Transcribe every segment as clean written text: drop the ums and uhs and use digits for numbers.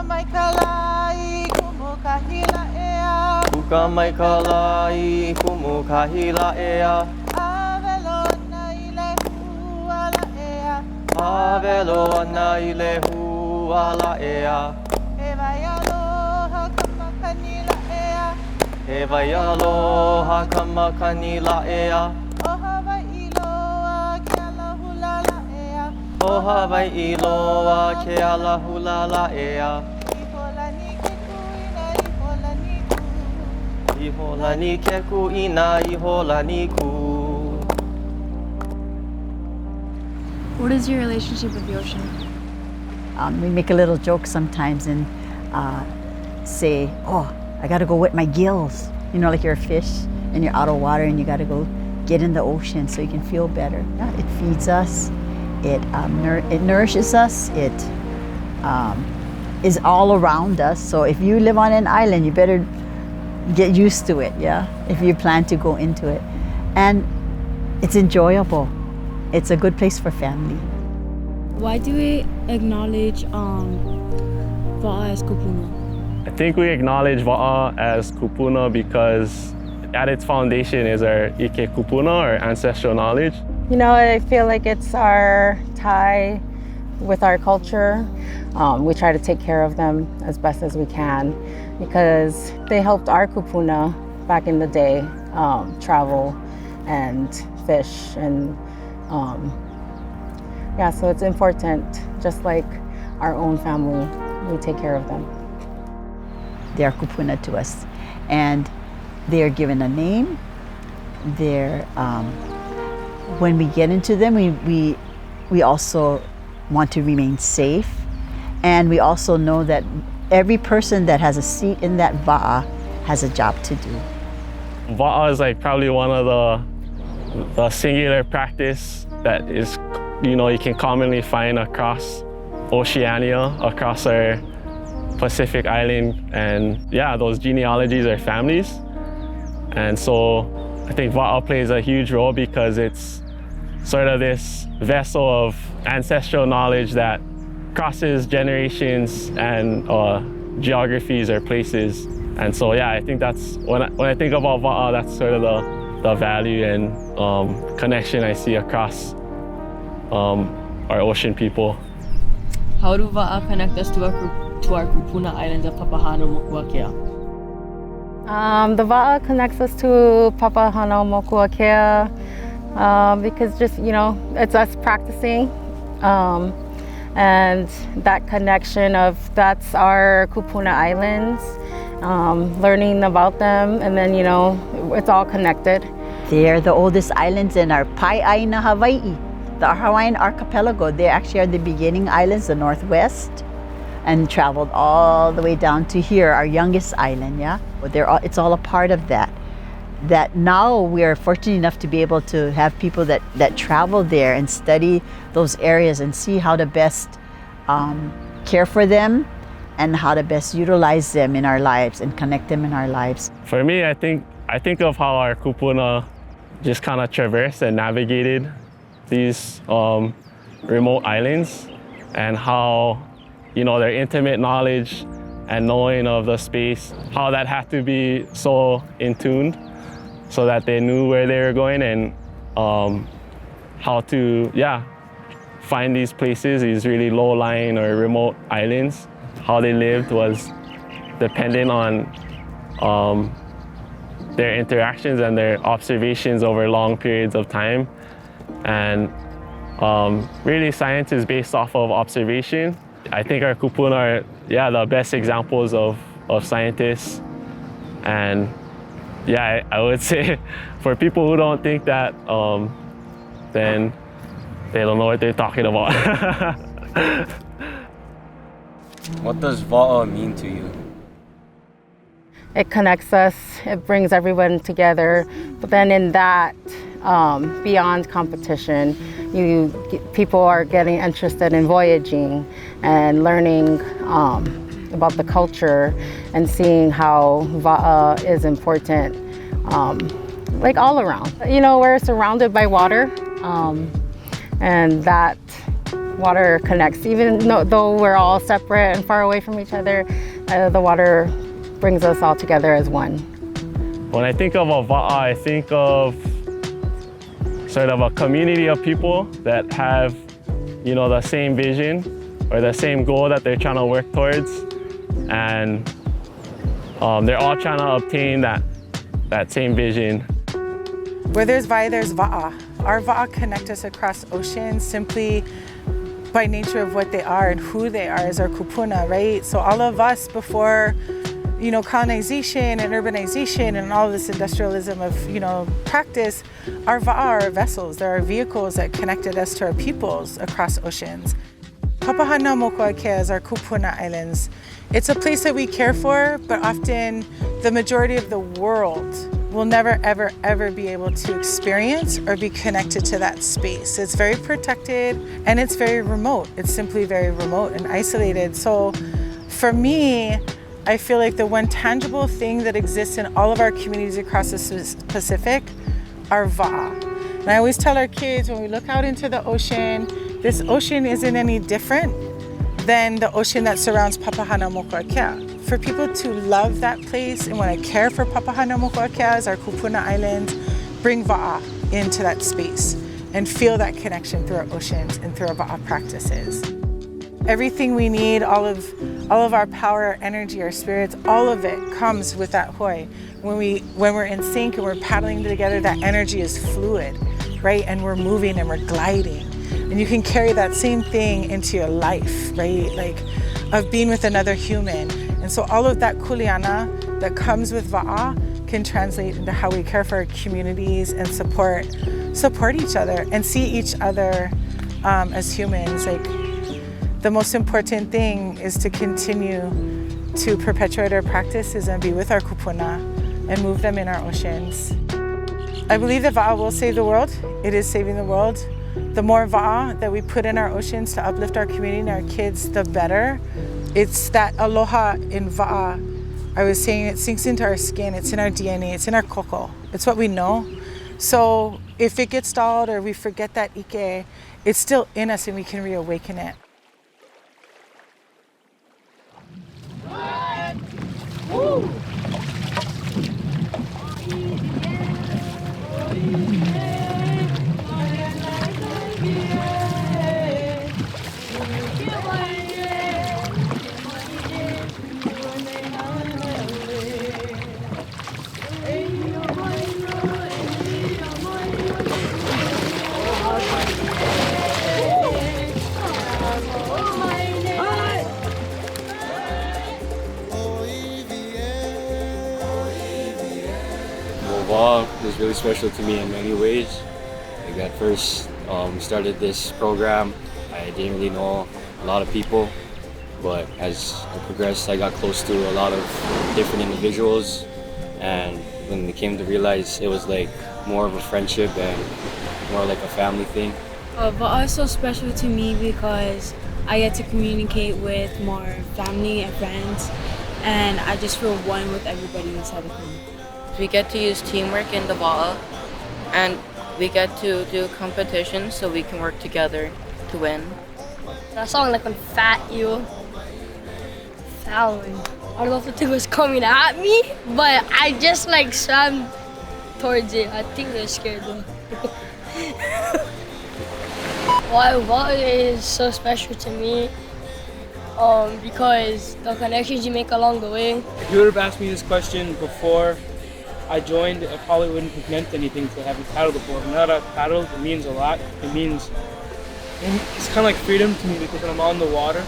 mai ka lai kumu kahila ea. Puka mai ka lai kumu kahila ea. Avelo na ile huala ea. Avelo ana i le huala ea. E vai aloha kamakanila ea. He vai aloha kamakanila ea. O Hawaii loa ke ala hulala ea. O Hawaii loa ke ala hulala ea. I Hōlani ke kuina i Hōlanikū. I Hōlani ke kuina i Hōlanikū. What is your relationship with the ocean? We make a little joke sometimes and say, oh, I gotta go wet my gills. You know, like you're a fish and you're out of water and you gotta go get in the ocean so you can feel better. Yeah, it feeds us, it nourishes us, it is all around us. So if you live on an island, you better get used to it, yeah, if you plan to go into it. And it's enjoyable. It's a good place for family. Why do we acknowledge Va'a as Kūpuna? I think we acknowledge Va'a as Kūpuna because at its foundation is our Ike Kūpuna, our ancestral knowledge. You know, I feel like it's our tie with our culture. We try to take care of them as best as we can because they helped our Kūpuna back in the day travel and fish and yeah, so it's important, just like our own family, we take care of them. They are Kūpuna to us, and they are given a name. They're, when we get into them, we also want to remain safe, and we also know that every person that has a seat in that Va'a has a job to do. Va'a is like probably one of the singular practice that is, you know, you can commonly find across Oceania, across our Pacific island, and yeah, those genealogies are families. And so I think Va'a plays a huge role because it's sort of this vessel of ancestral knowledge that crosses generations and geographies or places. And so yeah, I think that's, when I think about Va'a, that's sort of the value and connection I see across our ocean people. How do Va'a connect us to our Kūpuna Islands of Papahānaumokākea? The Va'a connects us to Papahānaumokākea because just, you know, it's us practicing and that connection of that's our Kūpuna Islands, learning about them, and then, you know, it's all connected. They're the oldest islands in our Pai'aina Hawaii, the Hawaiian archipelago. They actually are the beginning islands, the northwest, and traveled all the way down to here, our youngest island, yeah? It's all a part of that. That now we're fortunate enough to be able to have people that travel there and study those areas and see how to best care for them and how to best utilize them in our lives and connect them in our lives. For me, I think of how our Kūpuna just kind of traversed and navigated these remote islands, and how, you know, their intimate knowledge and knowing of the space, how that had to be so in tune so that they knew where they were going, and how to, yeah, find these places, these really low-lying or remote islands. How they lived was dependent on their interactions and their observations over long periods of time. And really science is based off of observation. I think our Kūpuna are, yeah, the best examples of scientists. And yeah, I would say for people who don't think that, then they don't know what they're talking about. What does Va'a mean to you? It connects us, it brings everyone together, but then in that, beyond competition, people are getting interested in voyaging and learning about the culture and seeing how Va'a is important, like all around. You know, we're surrounded by water, and that water connects. Even though we're all separate and far away from each other, the water brings us all together as one. When I think of a va'a, I think of sort of a community of people that have, you know, the same vision or the same goal that they're trying to work towards, and they're all trying to obtain that same vision. Where there's vai, there's va'a. Our va'a connect us across oceans simply by nature of what they are and who they are as our kupuna, right? So all of us before, you know, colonization and urbanization and all this industrialism of, you know, practice, our va'a are vessels. There are vehicles that connected us to our peoples across oceans. Papahānaumokākea is our Kūpuna Islands. It's a place that we care for, but often the majority of the world will never, ever, ever be able to experience or be connected to that space. It's very protected and it's very remote. It's simply very remote and isolated. So for me, I feel like the one tangible thing that exists in all of our communities across the Pacific are va'a. And I always tell our kids when we look out into the ocean, this ocean isn't any different than the ocean that surrounds Papahānaumokākea. For people to love that place and want to care for Papahānaumokākea as our Kūpuna Islands, bring va'a into that space and feel that connection through our oceans and through our va'a practices. Everything we need, all of our power, our energy, our spirits, all of it comes with that hoi. When we're in sync and we're paddling together, that energy is fluid, right? And we're moving and we're gliding. And you can carry that same thing into your life, right? Like of being with another human. And so all of that kuleana that comes with va'a can translate into how we care for our communities and support each other and see each other as humans. Like the most important thing is to continue to perpetuate our practices and be with our kupuna and move them in our oceans. I believe that va'a will save the world. It is saving the world. The more va'a that we put in our oceans to uplift our community and our kids, the better. It's that aloha in va'a. I was saying it sinks into our skin, it's in our DNA, it's in our koko. It's what we know. So if it gets stalled or we forget that ike, it's still in us and we can reawaken it. Woo! Va'a was really special to me in many ways. Like at first, we started this program. I didn't really know a lot of people, but as I progressed, I got close to a lot of different individuals, and when we came to realize it was like more of a friendship and more like a family thing. Va'a is so special to me because I get to communicate with more family and friends, and I just feel one with everybody inside of me. We get to use teamwork in the va'a, and we get to do competitions so we can work together to win. That song like when fat you. Fouling. I don't know if the thing was coming at me, but I just like swam towards it. I think they're scared though. Why va'a is so special to me? Because the connections you make along the way. If you would have asked me this question before I joined, it probably wouldn't have meant anything to have paddled before. Now that I've paddled, it means a lot. It's kind of like freedom to me because when I'm on the water,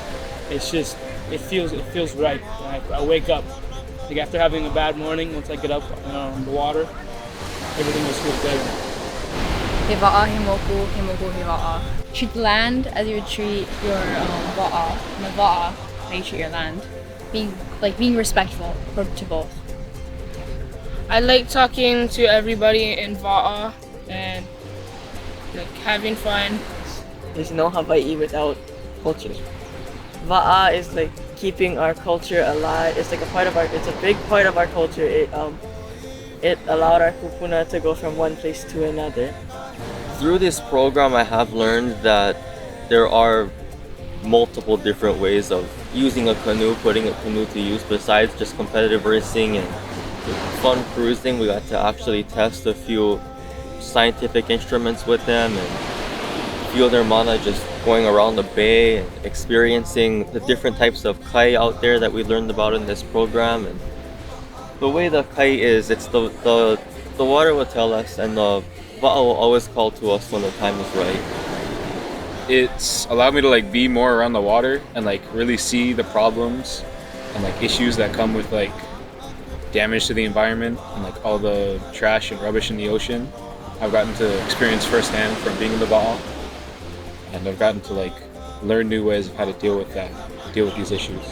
it's just, it feels right. I wake up, like after having a bad morning, once I get up on the water, everything just feels better. He va'a, he moku, he va'a. Treat land as you would treat your va'a. And the va'a, how you treat your land. Being respectful to both. I like talking to everybody in va'a and like having fun. There's no Hawaii without culture. Va'a is like keeping our culture alive. It's like it's a big part of our culture. It allowed our kupuna to go from one place to another. Through this program, I have learned that there are multiple different ways of using a canoe, putting a canoe to use besides just competitive racing and fun cruising. We got to actually test a few scientific instruments with them and feel their mana just going around the bay and experiencing the different types of kai out there that we learned about in this program. And the way the kai is, it's the water will tell us, and the va'a will always call to us when the time is right. It's allowed me to like be more around the water and like really see the problems and like issues that come with like damage to the environment and like all the trash and rubbish in the ocean. I've gotten to experience firsthand from being in the va'a, and I've gotten to like learn new ways of how to deal with these issues.